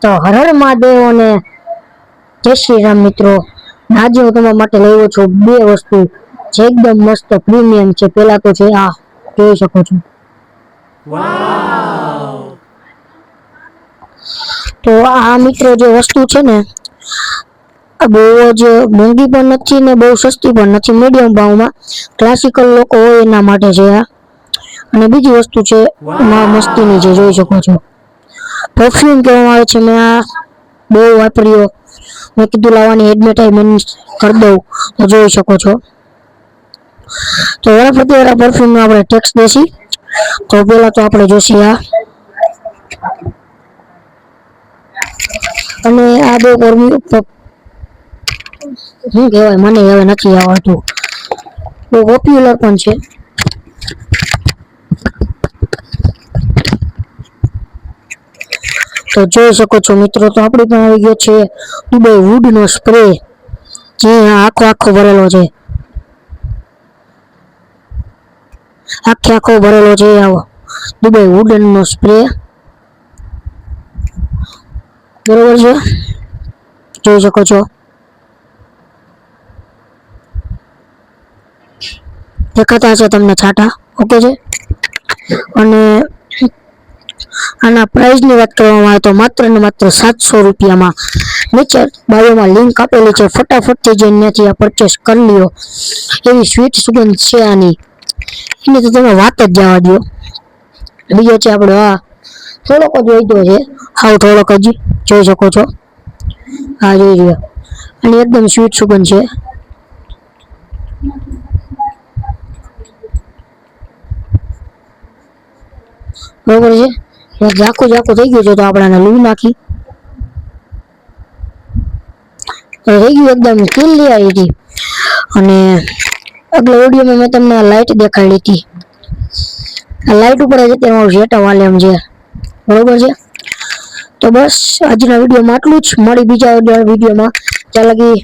તો હર હર મહાદેવ અને જય શ્રી રામ મિત્રો। આજે હું તમારા માટે લાવ્યો છું બે વસ્તુ જે એકદમ મસ્ત પ્રીમિયમ છે। પહેલા તો છે આ જોઈ શકો છો, વાવ। તો આ મિત્રો જે વસ્તુ છે ને બહુ જ મોંઘી પણ નથી ને બહુ સસ્તી પણ નથી, મીડિયમ ભાવમાં ક્લાસિકલ લોકો હોય એના માટે છે આ। અને બીજી વસ્તુ છે માં મસ્તીની જે જોઈ શકો છો, પરફ્યુમ કહેવામાં આવે છે। મેં આ બહુ વાપર્યો, મેં કીધું લાવવાની એડવર્ટાઇઝમેન્ટ કરી દઉં તો જોઈ શકો છો। તો વારાફરતી પરફ્યુમનો આપણે ટેક્સ દેશી। તો પહેલા તો આપણે જોશી આ, અને આ બહુ શું કહેવાય મને હવે નથી આવડતું, બહુ પોપ્યુલર પણ છે। તો જોઈ શકો છો મિત્રો, તો આપણી પાસે આવી ગયો છે દુબઈ વુડનો સ્પ્રે, જે આખો ભરેલો છે, આખો ભરેલો છે આવો દુબઈ વુડનો સ્પ્રે, બરોબર છે, જોઈ શકો છો। દેખાતા હશે તમને છાંટા, ઓકે છે। અને આના પ્રાઇસની વાત કરવામાં આવે તો માત્ર ને માત્ર 700 રૂપિયામાં। નીચે બાયોમાં લિંક આપેલી છે, ફટાફટથી જઈને ત્યાંથી આ પરચેસ કરી લ્યો। એવી સ્વીટ સુગંધ છે આની, એની તો તમે વાત જ જવા દો। બીજો છે આપણો આ, થોડોક જ વધ્યો છે, હાવ થોડોક જ જોઈ શકો છો, આ જોઈ લ્યો, અને એકદમ સ્વીટ સુગંધ છે। બરોબર છે, ઝાખું થઈ ગયું છે તો આપણે આને લૂ નાખી, થઈ ગયું એકદમ ક્લિયરિટી। અને આગલા વિડીયોમાં મેં તમને લાઇટ દેખાડી હતી, આ લાઇટ ઉપર જ અત્યારે જેટા વાલે એમ છે, બરોબર છે। તો બસ આજના વિડીયોમાં આટલું જ, મળી બીજા વિડીયોમાં, ત્યાં લગી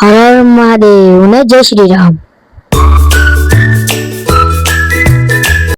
હર હર મહાદેવ ને જય શ્રી રામ।